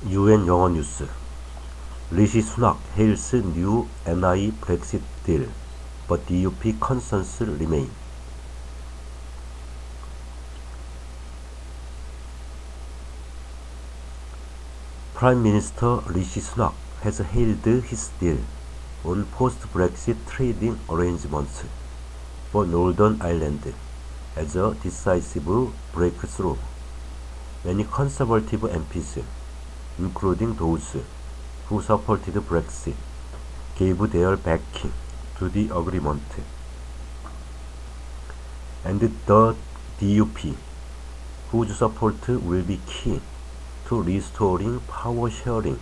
UN 영어뉴스. Rishi Sunak hails new NI Brexit deal, but DUP concerns remain. Prime Minister Rishi Sunak has hailed his deal on post-Brexit trading arrangements for Northern Ireland as a decisive breakthrough. Many Conservative MPs, including those who supported Brexit, gave their backing to the agreement, and the DUP, whose support will be key to restoring power sharing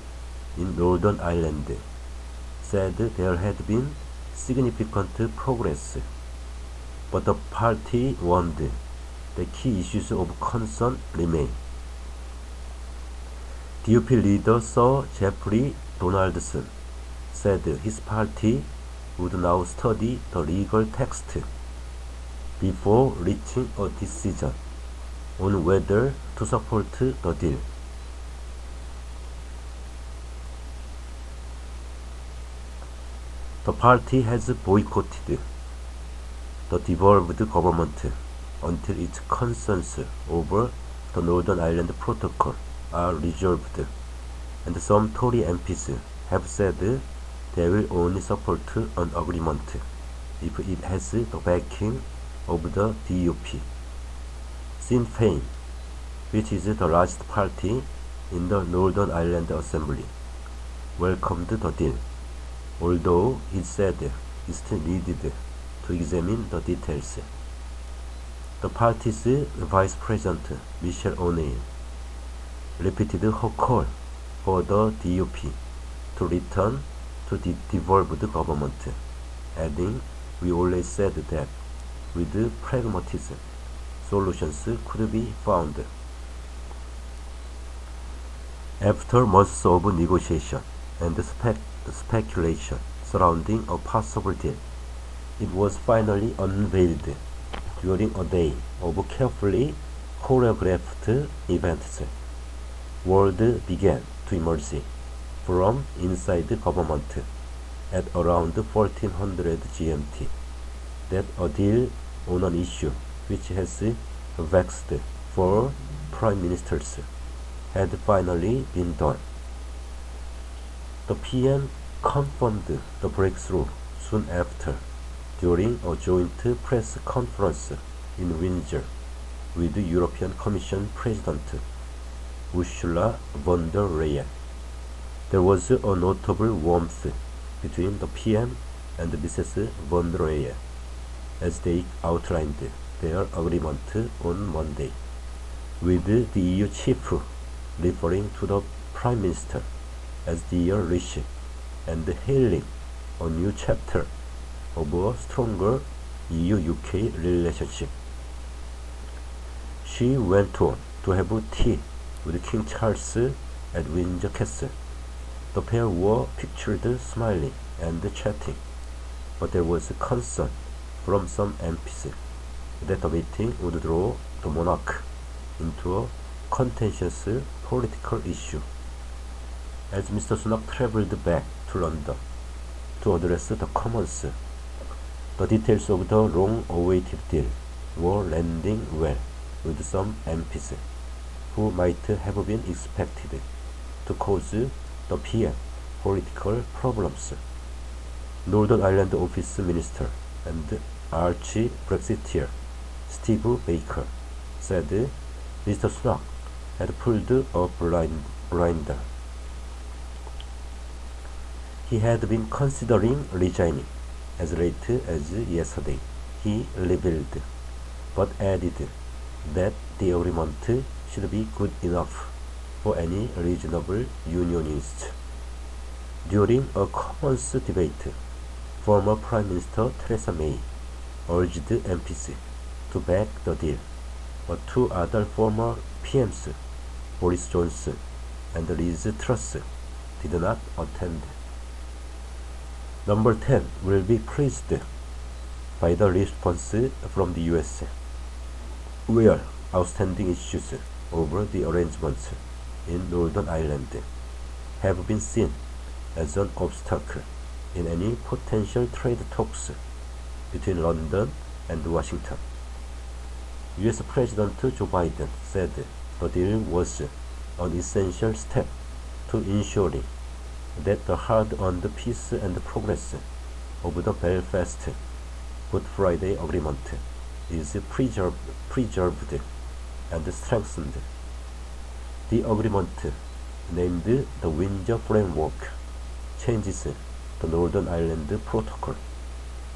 in Northern Ireland, said there had been significant progress, but the party warned the key issues of concern remain. DUP leader Sir Geoffrey Donaldson said his party would now study the legal text before reaching a decision on whether to support the deal. The party has boycotted the devolved government until its concerns over the Northern Ireland Protocol are resolved, and some Tory MPs have said they will only support an agreement if it has the backing of the DUP. Sinn Féin, which is the largest party in the Northern Ireland Assembly, welcomed the deal, although it said it still needed to examine the details. The party's Vice President, Michelle O'Neill, repeated her call for the DUP to return to the devolved government, adding, "We always said that with pragmatism, solutions could be found." After months of negotiation and speculation surrounding a possible deal, it was finally unveiled during a day of carefully choreographed events. Word began to emerge from inside the government at around 1400 GMT that a deal on an issue which has vexed 4 prime ministers had finally been done. The PM confirmed the breakthrough soon after during a joint press conference in Windsor with European Commission President Ursula von der Leyen. There was a notable warmth between the PM and Mrs. von der Leyen as they outlined their agreement on Monday, with the EU chief referring to the Prime Minister as Dear Rishi and hailing a new chapter of a stronger EU-UK relationship. She went on to have tea with King Charles at Windsor Castle. The pair were pictured smiling and chatting, but there was concern from some MPs that the meeting would draw the monarch into a contentious political issue. As Mr. Sunak travelled back to London to address the Commons, the details of the long-awaited deal were landing well with some MPs who might have been expected to cause the PM political problems. Northern Ireland Office Minister and arch-Brexiteer Steve Baker said Mr. Sunak had pulled a blinder. He had been considering resigning as late as yesterday, he revealed, but added that the agreement should be good enough for any reasonable unionist. During a Commons debate, former Prime Minister Theresa May urged MPs to back the deal, but 2 other former PMs, Boris Johnson and Liz Truss, did not attend. Number 10 will be praised by the response from the US, where outstanding issues over the arrangements in Northern Ireland have been seen as an obstacle in any potential trade talks between London and Washington. US President Joe Biden said the deal was an essential step to ensuring that the hard-earned peace and progress of the Belfast Good Friday Agreement is preserved and strengthened. The agreement, named the Windsor Framework, changes the Northern Ireland Protocol,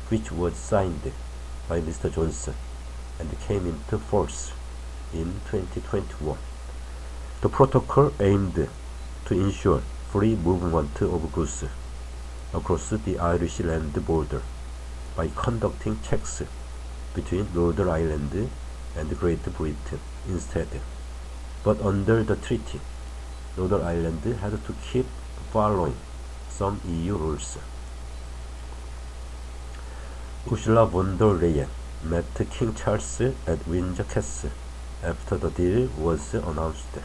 which was signed by Mr. Johnson and came into force in 2021. The protocol aimed to ensure free movement of goods across the Irish land border by conducting checks between Northern Ireland and Great Britain instead. But under the treaty, Northern Ireland had to keep following some EU rules. Ursula von der Leyen met King Charles at Windsor Castle after the deal was announced.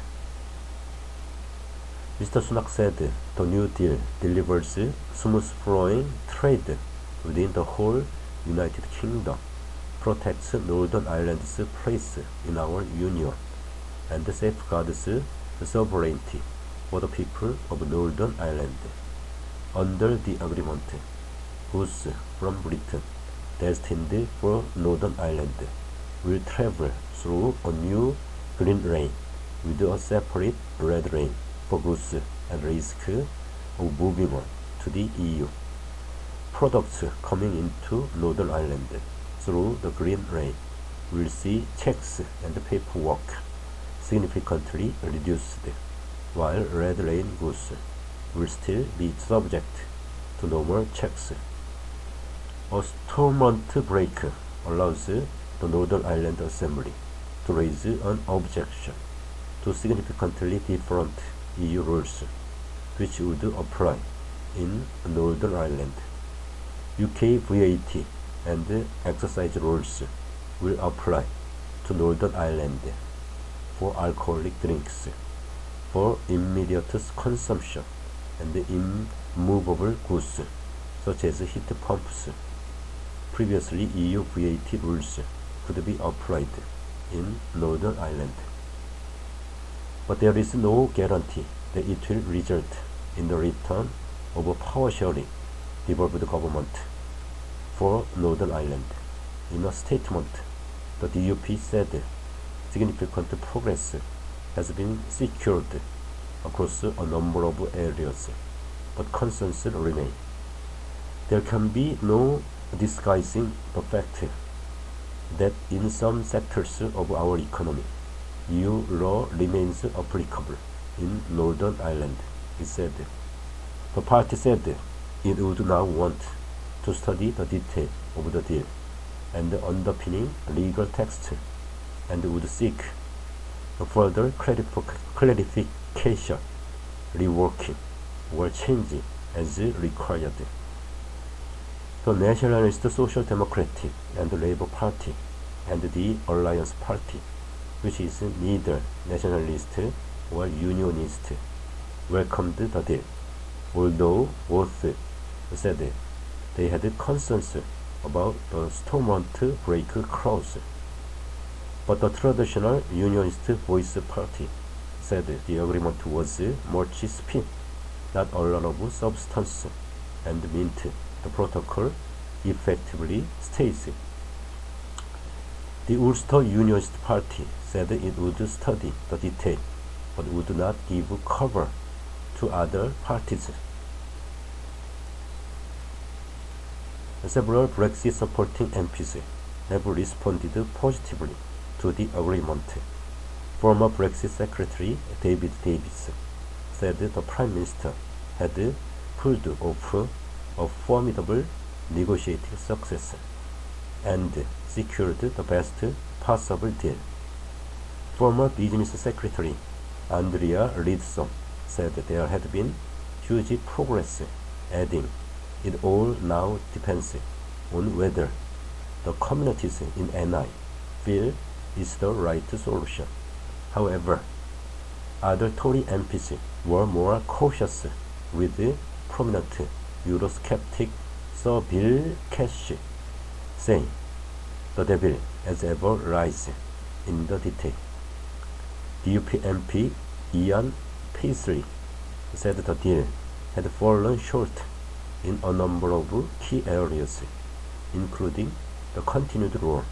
Mr. Sunak said the new deal delivers smooth flowing trade within the whole United Kingdom, protects Northern Ireland's place in our union, and safeguards the sovereignty for the people of Northern Ireland. Under the agreement, goods from Britain destined for Northern Ireland will travel through a new green lane with a separate red lane for goods at risk of moving on to the EU. Products coming into Northern Ireland through the green lane will see checks and paperwork significantly reduced, while red lane goods will still be subject to normal checks. A stormont break allows the Northern Ireland Assembly to raise an objection to significantly different EU rules which would apply in Northern Ireland. UK VAT and excise rules will apply to Northern Ireland for alcoholic drinks for immediate consumption and immovable goods such as heat pumps. Previously, EU VAT rules could be applied in Northern Ireland, but there is no guarantee that it will result in the return of a power sharing devolved government for Northern Ireland. In a statement, the DUP said significant progress has been secured across a number of areas, but concerns remain. There can be no disguising the fact that in some sectors of our economy, EU law remains applicable in Northern Ireland, he said. The party said it would now want to study the detail of the deal and the underpinning legal text and would seek a further clarification, reworking, or changing as required. The Nationalist Social Democratic and Labour Party and the Alliance Party, which is neither nationalist or unionist, welcomed the deal, although both said they had concerns about the stormont break clause. But the traditional unionist Voice Party said the agreement was much spin, not a lot of substance, and meant the protocol effectively stays. The Ulster Unionist Party said it would study the detail, but would not give cover to other parties. Several Brexit supporting MPs have responded positively to the agreement. Former Brexit Secretary David Davis said the Prime Minister had pulled off a formidable negotiating success and secured the best possible deal. Former Business Secretary Andrea Leadsom said there had been huge progress, adding, "It all now depends on whether the communities in NI feel it's the right solution." However, Other Tory MPs were more cautious, with prominent Eurosceptic Sir Bill Cash saying, "The devil as ever lies in the detail." DUP MP Ian Paisley said the deal had fallen short in a number of key areas, including the continued role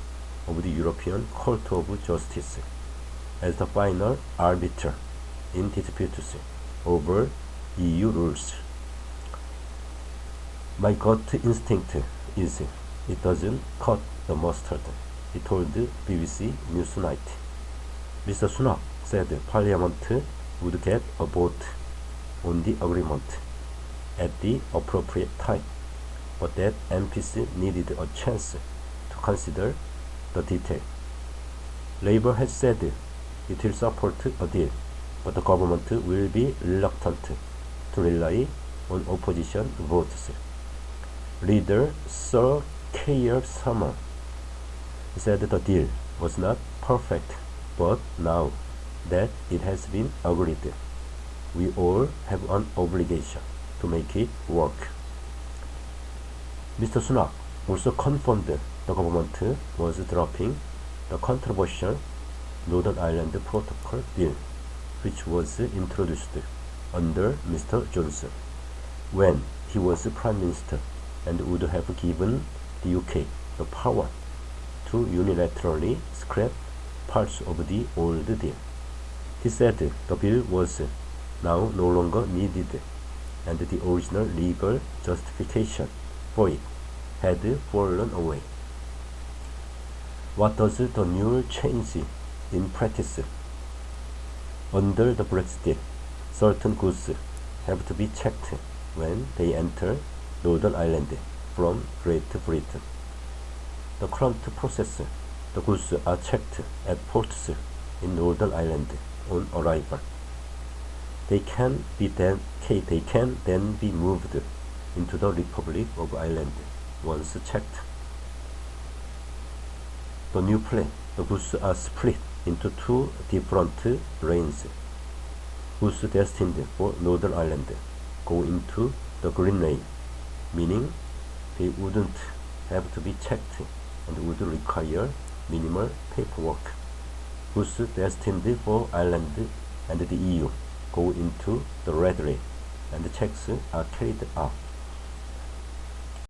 of the European Court of Justice as the final arbiter in disputes over EU rules. "My gut instinct is it doesn't cut the mustard," he told BBC Newsnight. Mr. Sunak said Parliament would get a vote on the agreement at the appropriate time, but that MPs needed a chance to consider the detail. Labour has said it will support a deal, but the government will be reluctant to rely on opposition votes. Leader Sir Keir Starmer said the deal was not perfect, but now that it has been agreed, we all have an obligation to make it work. Mr. Sunak also confirmed the government was dropping the controversial Northern Ireland Protocol bill, which was introduced under Mr. Johnson when he was Prime Minister and would have given the UK the power to unilaterally scrap parts of the old deal. He said the bill was now no longer needed, and the original legal justification for it had fallen away. What does the new change in practice? Under the Brexit deal, certain goods have to be checked when they enter Northern Ireland from Great Britain. The current process, the goods are checked at ports in Northern Ireland on arrival. They can then be moved into the Republic of Ireland once checked. The new plan, the goods are split into two different lanes. Goods destined for Northern Ireland go into the green lane, meaning they wouldn't have to be checked and would require minimal paperwork. Goods destined for Ireland and the EU go into the red lane, and checks are carried out.